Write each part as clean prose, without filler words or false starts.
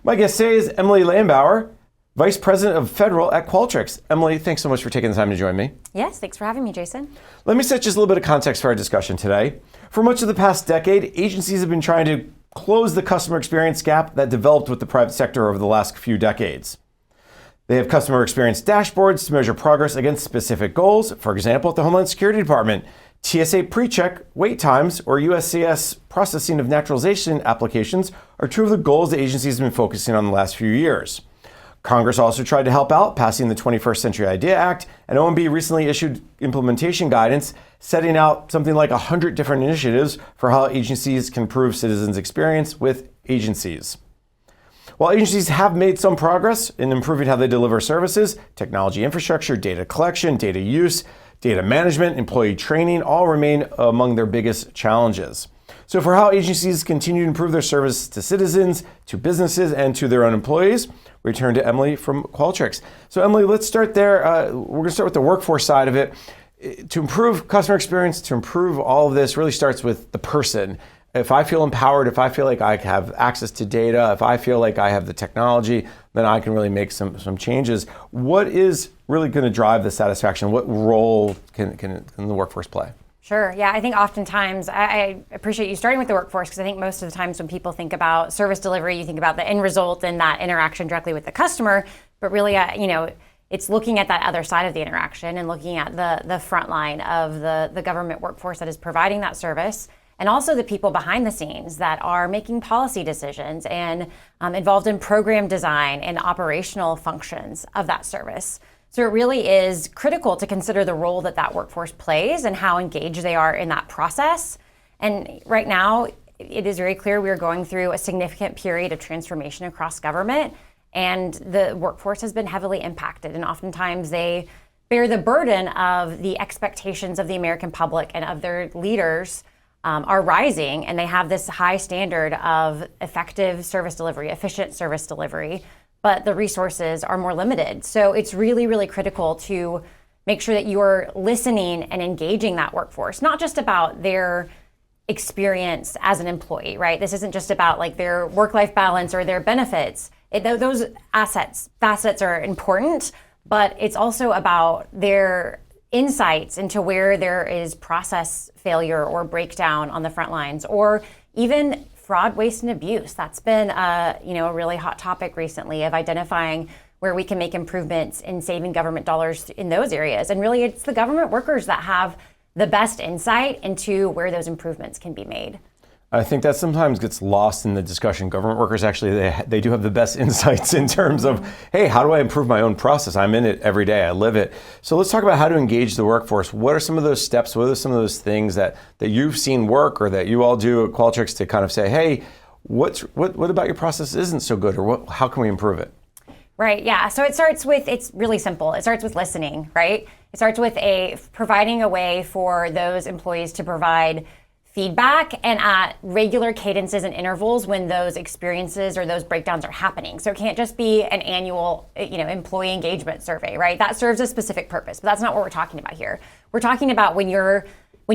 My guest today is Emilee Lehenbauer, Vice President of Federal at Qualtrics. Emilee, thanks so much for taking the time to join me. Yes, thanks for having me, Jason. Let me set just a little bit of context for our discussion today. For much of the past decade, agencies have been trying to close the customer experience gap that developed with the private sector over the last few decades. They have customer experience dashboards to measure progress against specific goals. For example, at the Homeland Security Department, TSA PreCheck wait times or USCIS processing of naturalization applications are two of the goals the agency has been focusing on the last few years. Congress also tried to help out, passing the 21st Century Idea Act, and OMB recently issued implementation guidance setting out something like 100 different initiatives for how agencies can improve citizens' experience with agencies. While agencies have made some progress in improving how they deliver services, technology infrastructure, data collection, data use, data management, employee training all remain among their biggest challenges. So for how agencies continue to improve their service to citizens, to businesses, and to their own employees, we turn to Emilee from Qualtrics. So Emilee, let's start there. We're going to start with the workforce side of it. To improve customer experience, to improve all of this really starts with the person. If I feel empowered, if I feel like I have access to data, if I feel like I have the technology, then I can really make some changes. What is really going to drive the satisfaction? What role can the workforce play? Sure. Yeah, I think oftentimes I appreciate you starting with the workforce because I think most of the times when people think about service delivery, you think about the end result and that interaction directly with the customer. But really, it's looking at that other side of the interaction and looking at the front line of the government workforce that is providing that service. And also the people behind the scenes that are making policy decisions and involved in program design and operational functions of that service. So it really is critical to consider the role that workforce plays and how engaged they are in that process. And right now, it is very clear we are going through a significant period of transformation across government, and the workforce has been heavily impacted. And oftentimes they bear the burden of the expectations of the American public and of their leaders are rising, and they have this high standard of effective service delivery, efficient service delivery, but the resources are more limited. So it's really, really critical to make sure that you're listening and engaging that workforce, not just about their experience as an employee, right? This isn't just about like their work-life balance or their benefits. Those facets are important, but it's also about their insights into where there is process failure or breakdown on the front lines, or even fraud, waste, and abuse. That's been a really hot topic recently of identifying where we can make improvements in saving government dollars in those areas. And really, it's the government workers that have the best insight into where those improvements can be made. I think that sometimes gets lost in the discussion. Government workers actually, they do have the best insights in terms of, hey, how do I improve my own process? I'm in it every day, I live it. So let's talk about how to engage the workforce. What are some of those steps? What are some of those things that you've seen work or that you all do at Qualtrics to kind of say, hey, what about your process isn't so good, or how can we improve it? Right, yeah, so it's really simple. It starts with listening, right? It starts with providing a way for those employees to provide feedback and at regular cadences and intervals when those experiences or those breakdowns are happening. So it can't just be an annual, employee engagement survey, right? That serves a specific purpose, but that's not what we're talking about here. We're talking about when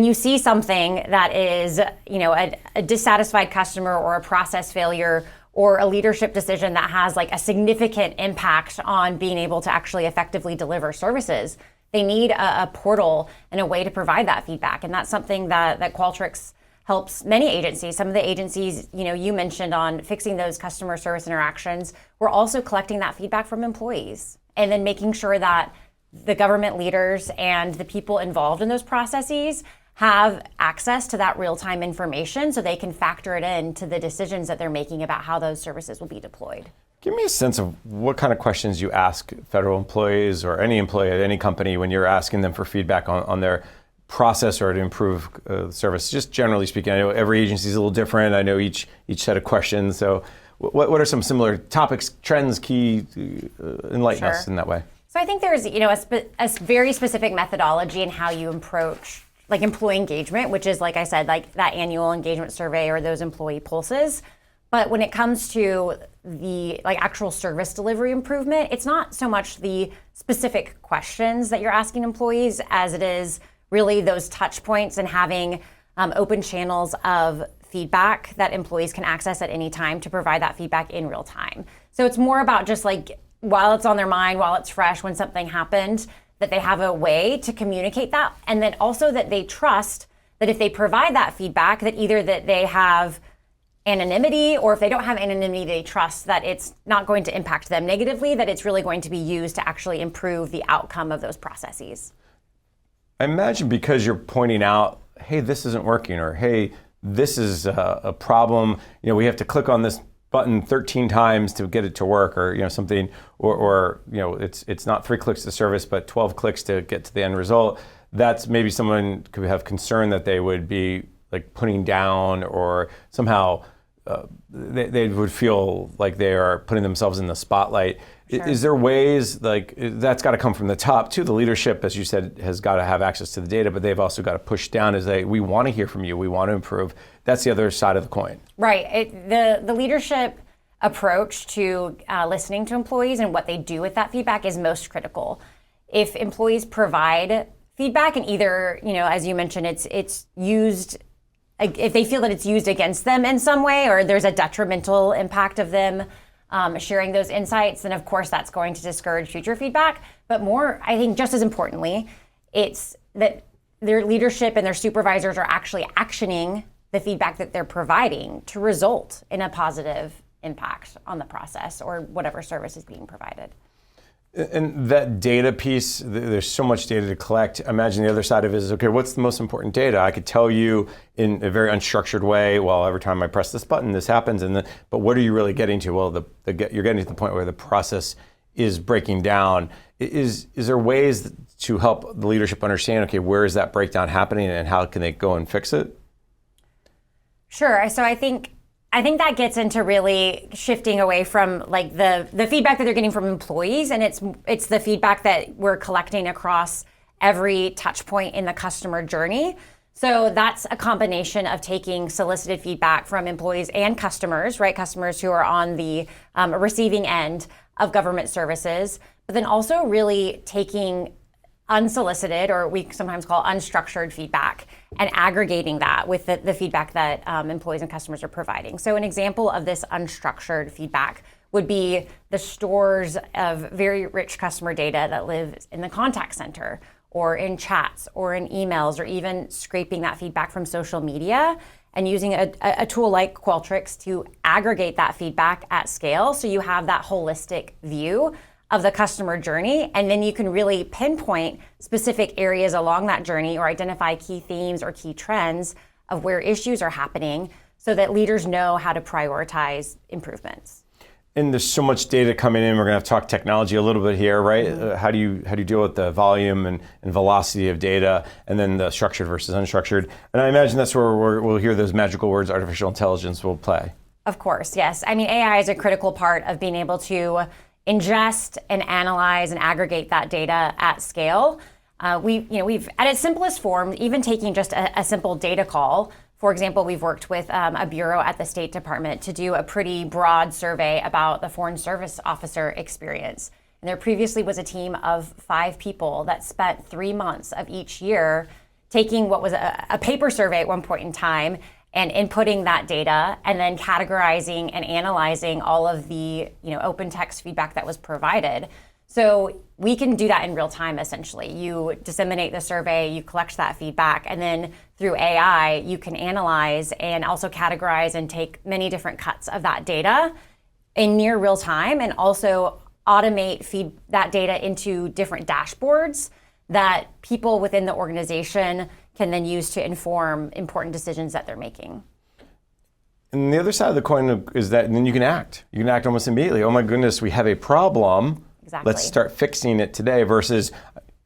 you see something that is, a dissatisfied customer or a process failure or a leadership decision that has like a significant impact on being able to actually effectively deliver services. They need a portal and a way to provide that feedback. And that's something that Qualtrics helps many agencies. Some of the agencies, you mentioned on fixing those customer service interactions, we're also collecting that feedback from employees and then making sure that the government leaders and the people involved in those processes have access to that real-time information so they can factor it into the decisions that they're making about how those services will be deployed. Give me a sense of what kind of questions you ask federal employees or any employee at any company when you're asking them for feedback on their process or to improve service. Just generally speaking, I know every agency is a little different. I know each set of questions. So what are some similar topics, trends, key, enlighten us in that way? So I think there's a very specific methodology in how you approach like employee engagement, which is, like I said, like that annual engagement survey or those employee pulses. But when it comes to the actual service delivery improvement, it's not so much the specific questions that you're asking employees as it is really those touch points and having open channels of feedback that employees can access at any time to provide that feedback in real time. So it's more about just like, while it's on their mind, while it's fresh, when something happened, that they have a way to communicate that. And then also that they trust that if they provide that feedback, that either that they have anonymity, or if they don't have anonymity, they trust that it's not going to impact them negatively, that it's really going to be used to actually improve the outcome of those processes. I imagine because you're pointing out, hey, this isn't working, or hey, this is a problem. We have to click on this button 13 times to get it to work, or something, or it's not 3 clicks to service, but 12 clicks to get to the end result. That's maybe someone could have concern that they would be like putting down, or somehow they would feel like they are putting themselves in the spotlight. Sure. Is there ways, like, that's got to come from the top too? The leadership, as you said, has got to have access to the data, but they've also got to push down as we want to hear from you, we want to improve. That's the other side of the coin. Right. The leadership approach to listening to employees and what they do with that feedback is most critical. If employees provide feedback and either, as you mentioned, it's used, if they feel that it's used against them in some way, or there's a detrimental impact of them sharing those insights, then of course that's going to discourage future feedback. But more, I think just as importantly, it's that their leadership and their supervisors are actually actioning the feedback that they're providing to result in a positive impact on the process or whatever service is being provided. And that data piece, there's so much data to collect. Imagine the other side of it is, okay, what's the most important data? I could tell you in a very unstructured way, well, every time I press this button, this happens. But what are you really getting to? Well, you're getting to the point where the process is breaking down. Is there ways to help the leadership understand, okay, where is that breakdown happening and how can they go and fix it? Sure. So I think that gets into really shifting away from like the feedback that they're getting from employees, and it's the feedback that we're collecting across every touch point in the customer journey. So that's a combination of taking solicited feedback from employees and customers, right? Customers who are on the receiving end of government services, but then also really taking unsolicited, or we sometimes call unstructured feedback, and aggregating that with the feedback that employees and customers are providing. So an example of this unstructured feedback would be the stores of very rich customer data that lives in the contact center, or in chats, or in emails, or even scraping that feedback from social media and using a tool like Qualtrics to aggregate that feedback at scale, so you have that holistic view of the customer journey, and then you can really pinpoint specific areas along that journey or identify key themes or key trends of where issues are happening so that leaders know how to prioritize improvements. And there's so much data coming in. We're going to have to talk technology a little bit here, right? Mm-hmm. How do you deal with the volume and velocity of data, and then the structured versus unstructured? And I imagine that's where we'll hear those magical words, artificial intelligence, will play. Of course, yes. I mean, AI is a critical part of being able to ingest and analyze and aggregate that data at scale. We've at its simplest form, even taking just a simple data call. For example, we've worked with a bureau at the State Department to do a pretty broad survey about the Foreign Service Officer experience. And there previously was a team of 5 people that spent 3 months of each year taking what was a paper survey at one point in time and inputting that data, and then categorizing and analyzing all of the open text feedback that was provided. So we can do that in real time, essentially. You disseminate the survey, you collect that feedback, and then through AI, you can analyze and also categorize and take many different cuts of that data in near real time, and also feed that data into different dashboards that people within the organization can then use to inform important decisions that they're making. And the other side of the coin is that then you can act. You can act almost immediately. Oh my goodness, we have a problem. Exactly. Let's start fixing it today, versus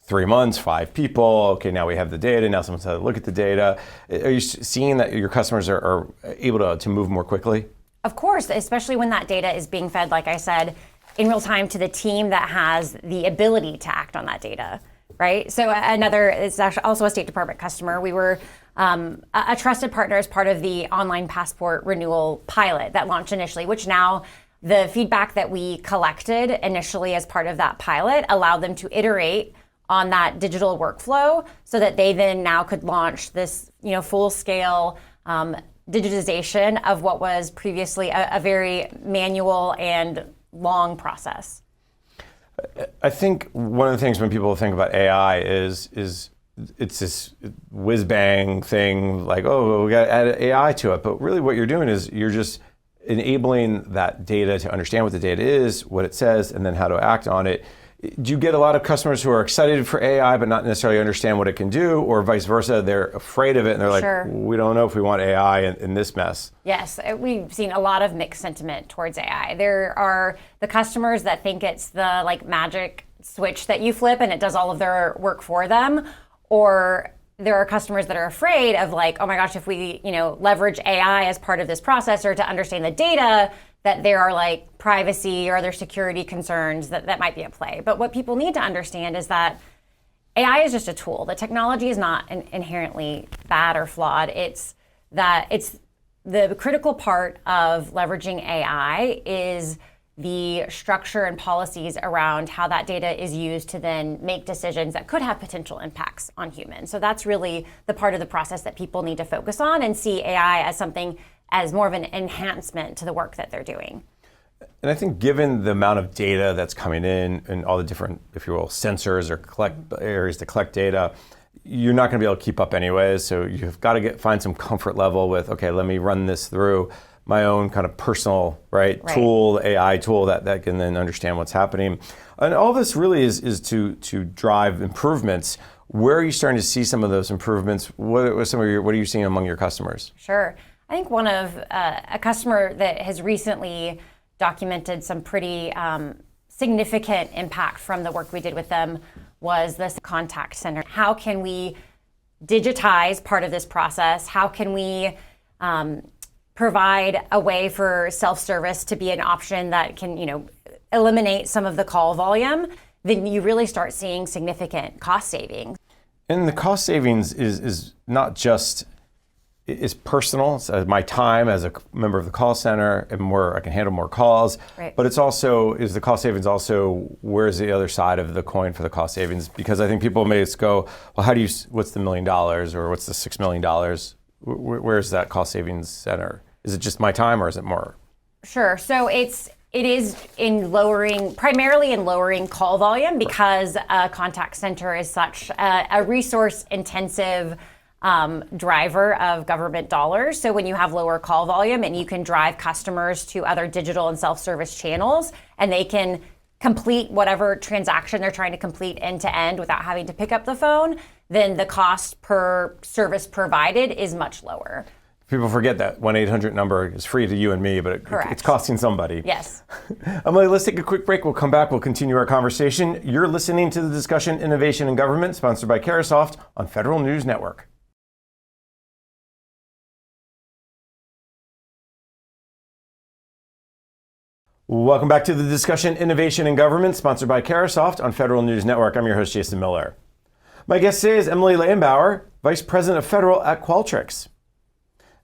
3 months, 5 people. Okay, now we have the data. Now someone's had to look at the data. Are you seeing that your customers are able to move more quickly? Of course, especially when that data is being fed, like I said, in real time to the team that has the ability to act on that data. Right. So it's actually also a State Department customer. We were a trusted partner as part of the online passport renewal pilot that launched initially, which now the feedback that we collected initially as part of that pilot allowed them to iterate on that digital workflow so that they then now could launch this, full scale digitization of what was previously a very manual and long process. I think one of the things when people think about AI is it's this whiz bang thing, like, oh, we got to add AI to it. But really what you're doing is you're just enabling that data to understand what the data is, what it says, and then how to act on it. Do you get a lot of customers who are excited for AI but not necessarily understand what it can do, or vice versa, they're afraid of it and they're like, Sure. we don't know if we want AI in this mess? Yes, we've seen a lot of mixed sentiment towards AI. There are the customers that think it's the like magic switch that you flip and it does all of their work for them, or there are customers that are afraid of like, oh my gosh, if we leverage AI as part of this process or to understand the data, that there are like privacy or other security concerns that might be at play. But what people need to understand is that AI is just a tool. The technology is not inherently bad or flawed. It's the critical part of leveraging AI is the structure and policies around how that data is used to then make decisions that could have potential impacts on humans. So that's really the part of the process that people need to focus on and see AI as something as more of an enhancement to the work that they're doing. And I think given the amount of data that's coming in and all the different, if you will, sensors or areas to collect data, you're not going to be able to keep up anyways. So you've got to find some comfort level with, okay, let me run this through my own kind of personal tool, AI tool that can then understand what's happening. And all this really is to drive improvements. Where are you starting to see some of those improvements? What are you seeing among your customers? Sure. I think one of a customer that has recently documented some pretty significant impact from the work we did with them was this contact center. How can we digitize part of this process? How can we provide a way for self-service to be an option that can, eliminate some of the call volume? Then you really start seeing significant cost savings. And the cost savings is not just is personal. So my time as a member of the call center and I can handle more calls. Right. But it's also, is the cost savings also, where's the other side of the coin for the cost savings? Because I think people may just go, well, what's the $1 million or what's the $6 million? Where's that cost savings center? Is it just my time or is it more? Sure. So it is primarily in lowering call volume because a contact center is such a resource intensive driver of government dollars. So when you have lower call volume and you can drive customers to other digital and self-service channels and they can complete whatever transaction they're trying to complete end to end without having to pick up the phone, then the cost per service provided is much lower. People forget that 1-800 number is free to you and me, but it's costing somebody. Yes. Emilee, let's take a quick break. We'll come back. We'll continue our conversation. You're listening to the discussion Innovation in Government, sponsored by Carahsoft on Federal News Network. Welcome back to the discussion Innovation in Government, sponsored by Carahsoft on Federal News Network. I'm your host, Jason Miller. My guest today is Emilee Lehenbauer, Vice President of Federal at Qualtrics.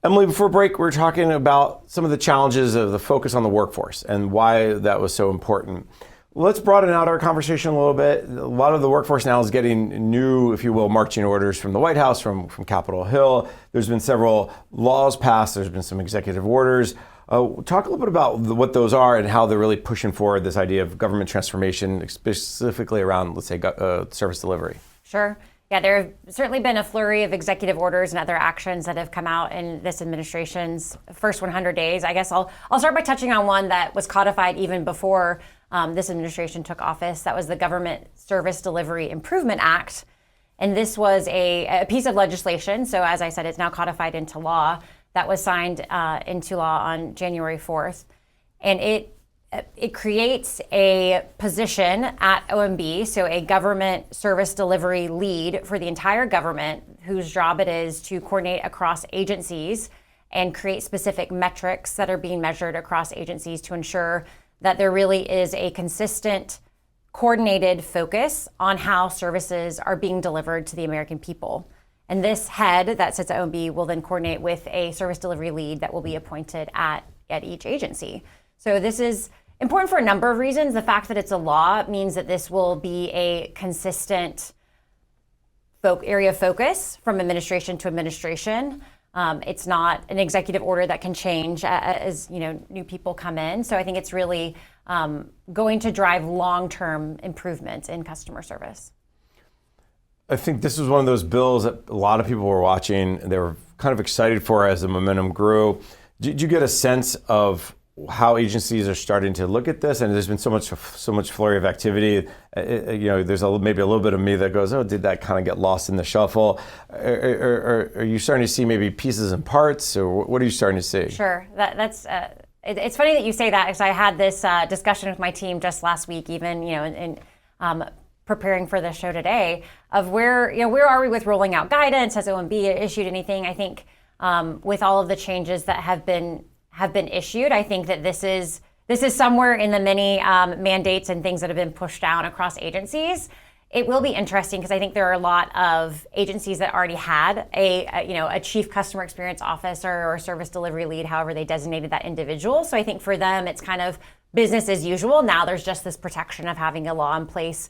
Emilee, before break, we were talking about some of the challenges of the focus on the workforce and why that was so important. Let's broaden out our conversation a little bit. A lot of the workforce now is getting new, if you will, marching orders from the White House, from Capitol Hill. There's been several laws passed. There's been some executive orders. Talk a little bit about what those are and how they're really pushing forward this idea of government transformation, specifically around, let's say, service delivery. Sure. Yeah, there have certainly been a flurry of executive orders and other actions that have come out in this administration's first 100 days. I guess I'll start by touching on one that was codified even before this administration took office. That was the Government Service Delivery Improvement Act. And this was a piece of legislation. So as I said, it's now codified into law. That was signed into law on January 4th. And it creates a position at OMB, so a government service delivery lead for the entire government, whose job it is to coordinate across agencies and create specific metrics that are being measured across agencies to ensure that there really is a consistent, coordinated focus on how services are being delivered to the American people. And this head that sits at OMB will then coordinate with a service delivery lead that will be appointed at each agency. So this is important for a number of reasons. The fact that it's a law means that this will be a consistent area of focus from administration to administration. It's not an executive order that can change as new people come in. So I think it's really going to drive long-term improvements in customer service. I think this was one of those bills that a lot of people were watching. They were kind of excited for as the momentum grew. Did you get a sense of how agencies are starting to look at this? And there's been so much flurry of activity. There's maybe a little bit of me that goes, oh, did that kind of get lost in the shuffle? Are you starting to see maybe pieces and parts, or what are you starting to see? Sure, it's funny that you say that, because I had this discussion with my team just last week, even in preparing for the show today, of where are we with rolling out guidance? Has OMB issued anything? I think with all of the changes that have been issued, I think that this is somewhere in the many mandates and things that have been pushed down across agencies. It will be interesting, because I think there are a lot of agencies that already had a chief customer experience officer or service delivery lead, however they designated that individual. So I think for them, it's kind of business as usual. Now there's just this protection of having a law in place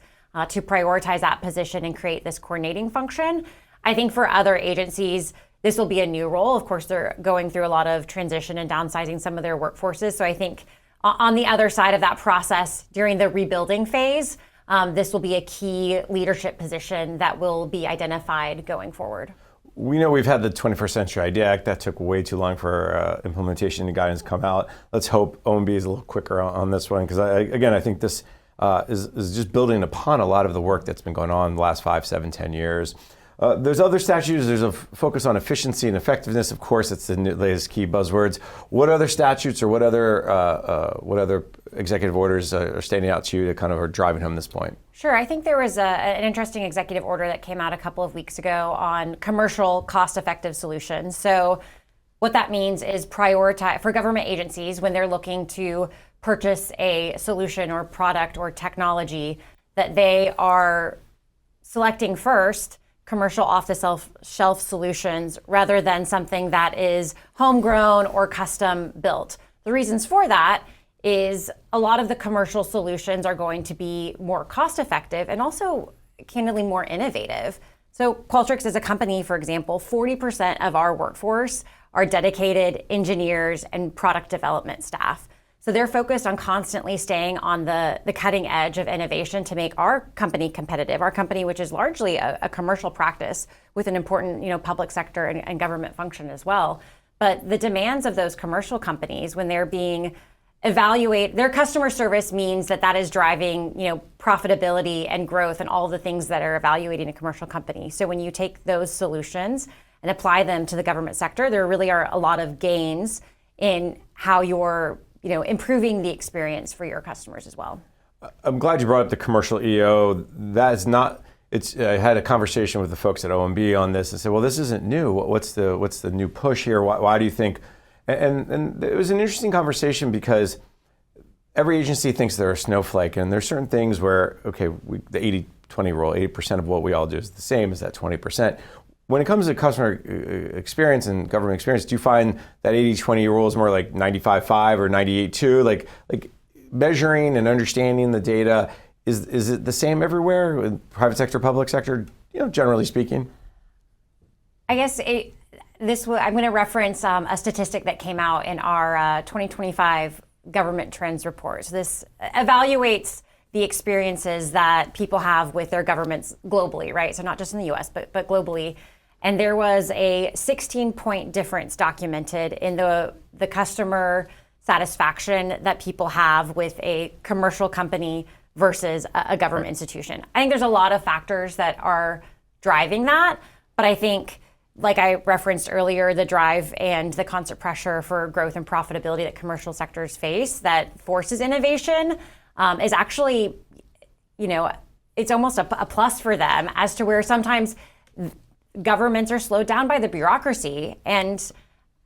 to prioritize that position and create this coordinating function. I think for other agencies, this will be a new role. Of course, they're going through a lot of transition and downsizing some of their workforces. So I think on the other side of that process, during the rebuilding phase, this will be a key leadership position that will be identified going forward. We know we've had the 21st Century ID Act. That took way too long for implementation and guidance to come out. Let's hope OMB is a little quicker on this one, because I think this is just building upon a lot of the work that's been going on the last 5, 7, 10 years. There's other statutes. There's a focus on efficiency and effectiveness. Of course, it's the latest key buzzwords. What other statutes or what other executive orders are standing out to you that kind of are driving home this point? Sure. I think there was an interesting executive order that came out a couple of weeks ago on commercial cost-effective solutions. So what that means is prioritize for government agencies when they're looking to purchase a solution or product or technology, that they are selecting first commercial off-the-shelf solutions rather than something that is homegrown or custom built. The reasons for that is a lot of the commercial solutions are going to be more cost-effective and also candidly more innovative. So Qualtrics as a company, for example, 40% of our workforce are dedicated engineers and product development staff. So they're focused on constantly staying on the cutting edge of innovation to make our company competitive. Our company, which is largely a commercial practice with an important public sector and government function as well. But the demands of those commercial companies, when they're being evaluated, their customer service means that is driving profitability and growth and all the things that are evaluating a commercial company. So when you take those solutions and apply them to the government sector, there really are a lot of gains in how you're improving the experience for your customers as well. I'm glad you brought up the commercial EO. That is not. I had a conversation with the folks at OMB on this and said, well, this isn't new. What's the new push here? Why do you think? And it was an interesting conversation, because every agency thinks they're a snowflake, and there's certain things where, okay, the 80-20 rule, 80% of what we all do is the same as that 20%. When it comes to customer experience and government experience, do you find that 80-20 rule is more like 95-5 or 98-2? Like measuring and understanding the data, is it the same everywhere, in private sector, public sector, generally speaking? I guess I'm going to reference a statistic that came out in our 2025 government trends report. So this evaluates the experiences that people have with their governments globally, right? So not just in the US, but globally. And there was a 16-point difference documented in the customer satisfaction that people have with a commercial company versus a government institution. I think there's a lot of factors that are driving that, but I think, like I referenced earlier, the drive and the constant pressure for growth and profitability that commercial sectors face that forces innovation is actually, it's almost a plus for them, as to where sometimes governments are slowed down by the bureaucracy. And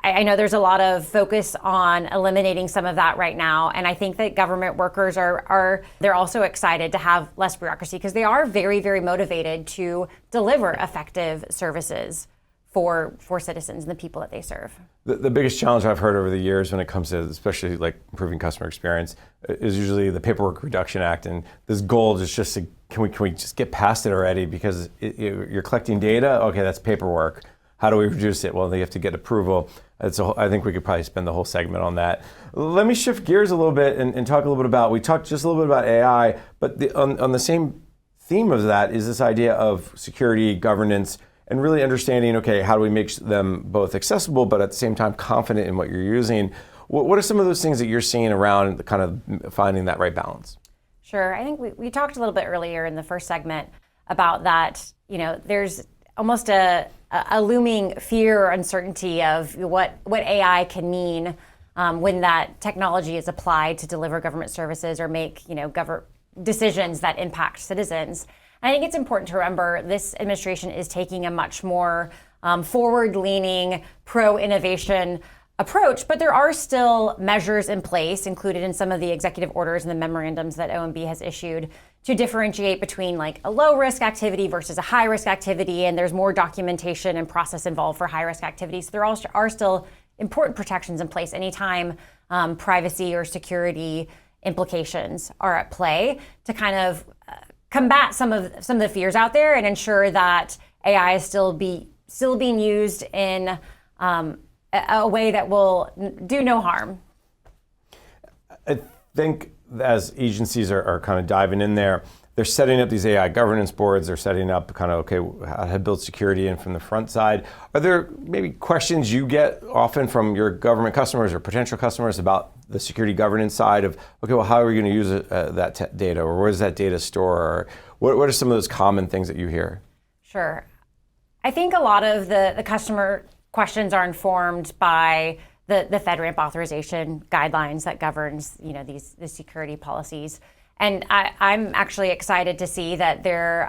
I know there's a lot of focus on eliminating some of that right now. And I think that government workers they're also excited to have less bureaucracy, because they are very, very motivated to deliver effective services for citizens and the people that they serve. The biggest challenge I've heard over the years when it comes to especially like improving customer experience is usually the Paperwork Reduction Act, and this goal is just to, can we just get past it already, because you're collecting data, okay, that's paperwork. How do we reduce it? Well, they have to get approval. I think we could probably spend the whole segment on that. Let me shift gears a little bit and talk a little bit about, we talked just a little bit about AI, but on the same theme of that is this idea of security, governance, and really understanding, okay, how do we make them both accessible, but at the same time confident in what you're using? What are some of those things that you're seeing around kind of finding that right balance? Sure. I think we talked a little bit earlier in the first segment about that, there's almost a looming fear or uncertainty of what AI can mean when that technology is applied to deliver government services or make decisions that impact citizens. And I think it's important to remember this administration is taking a much more forward-leaning, pro-innovation approach, but there are still measures in place included in some of the executive orders and the memorandums that OMB has issued to differentiate between like a low-risk activity versus a high-risk activity, and there's more documentation and process involved for high-risk activities. So there are still important protections in place anytime privacy or security implications are at play to kind of combat some of the fears out there and ensure that AI is still being used in a way that will do no harm. I think as agencies are kind of diving in there, they're setting up these AI governance boards. They're setting up kind of, okay, how to build security in from the front side. Are there maybe questions you get often from your government customers or potential customers about the security governance side of, okay, well, how are we going to use that data, or where does that data store? Or what are some of those common things that you hear? Sure. I think a lot of the customer questions are informed by the FedRAMP authorization guidelines that governs the security policies. And I'm actually excited to see that they're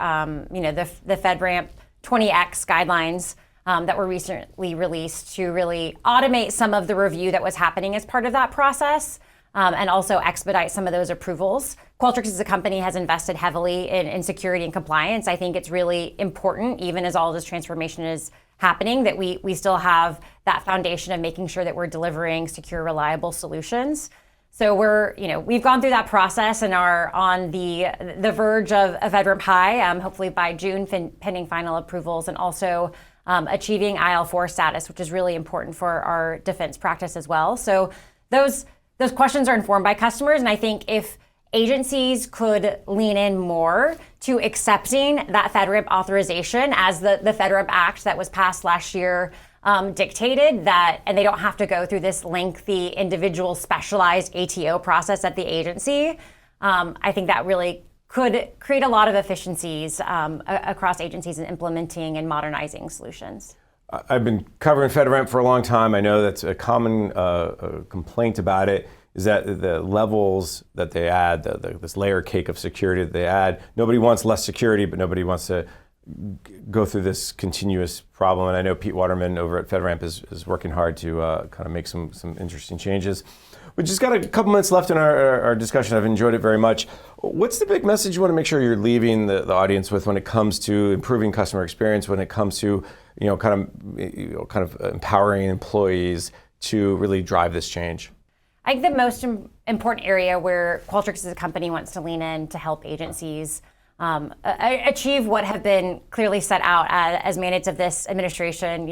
the FedRAMP 20X guidelines that were recently released to really automate some of the review that was happening as part of that process, and also expedite some of those approvals. Qualtrics as a company has invested heavily in security and compliance. I think it's really important, even as all this transformation is happening, that we still have that foundation of making sure that we're delivering secure, reliable solutions. So we've gone through that process and are on the verge of FedRAMP High, hopefully by June, pending final approvals, and also achieving IL4 status, which is really important for our defense practice as well. So those questions are informed by customers, and I think if agencies could lean in more to accepting that FedRAMP authorization as the FedRAMP Act that was passed last year dictated that, and they don't have to go through this lengthy individual specialized ATO process at the agency, I think that really could create a lot of efficiencies across agencies in implementing and modernizing solutions. I've been covering FedRAMP for a long time. I know that's a common complaint about it, is that the levels that they add, this layer cake of security that they add, nobody wants less security, but nobody wants to go through this continuous problem. And I know Pete Waterman over at FedRAMP is working hard to kind of make some interesting changes. We just got a couple minutes left in our discussion. I've enjoyed it very much. What's the big message you want to make sure you're leaving the audience with when it comes to improving customer experience, when it comes to kind of empowering employees to really drive this change? I think the most important area where Qualtrics as a company wants to lean in to help agencies achieve what have been clearly set out as mandates of this administration,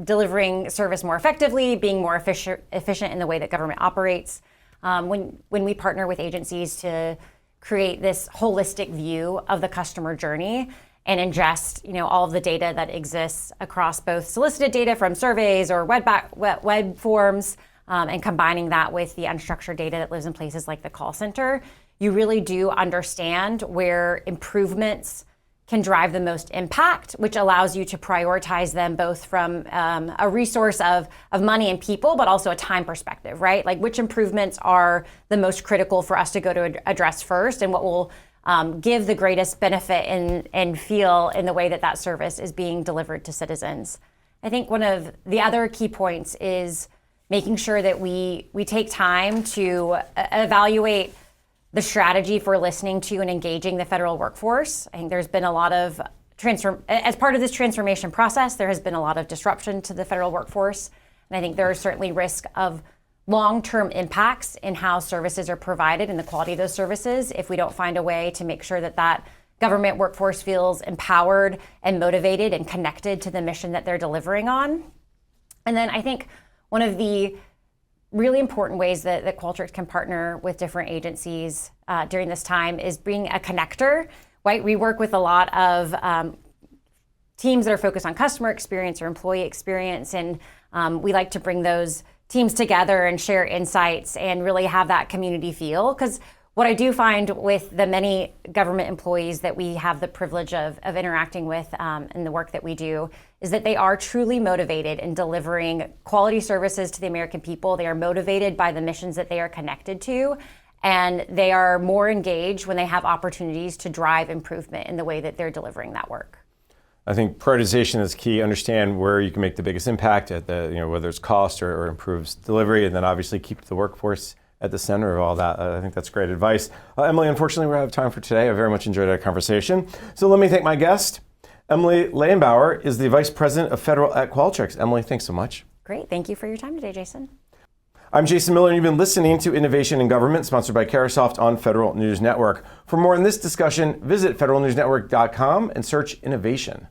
delivering service more effectively, being more efficient in the way that government operates. When we partner with agencies to create this holistic view of the customer journey and ingest, all of the data that exists across both solicited data from surveys or web forms, and combining that with the unstructured data that lives in places like the call center, you really do understand where improvements can drive the most impact, which allows you to prioritize them both from a resource of money and people, but also a time perspective, right? Like which improvements are the most critical for us to go to address first, and what will give the greatest benefit and feel in the way that service is being delivered to citizens. I think one of the other key points is making sure that we take time to evaluate the strategy for listening to and engaging the federal workforce. I think there's been a lot of as part of this transformation process, there has been a lot of disruption to the federal workforce. And I think there is certainly risk of long-term impacts in how services are provided and the quality of those services if we don't find a way to make sure that government workforce feels empowered and motivated and connected to the mission that they're delivering on. And then I think one of the really important ways that Qualtrics can partner with different agencies during this time is being a connector, right? We work with a lot of teams that are focused on customer experience or employee experience, and we like to bring those teams together and share insights and really have that community feel. Because what I do find with the many government employees that we have the privilege of interacting with in the work that we do is that they are truly motivated in delivering quality services to the American people. They are motivated by the missions that they are connected to, and they are more engaged when they have opportunities to drive improvement in the way that they're delivering that work. I think prioritization is key. Understand where you can make the biggest impact at whether it's cost or improves delivery, and then obviously keep the workforce at the center of all that. I think that's great advice. Emilee, unfortunately, we're out of time for today. I very much enjoyed our conversation. So let me thank my guest. Emilee Lehenbauer is the Vice President of Federal at Qualtrics. Emilee, thanks so much. Great. Thank you for your time today, Jason. I'm Jason Miller, and you've been listening to Innovation in Government, sponsored by Carahsoft on Federal News Network. For more on this discussion, visit federalnewsnetwork.com and search innovation.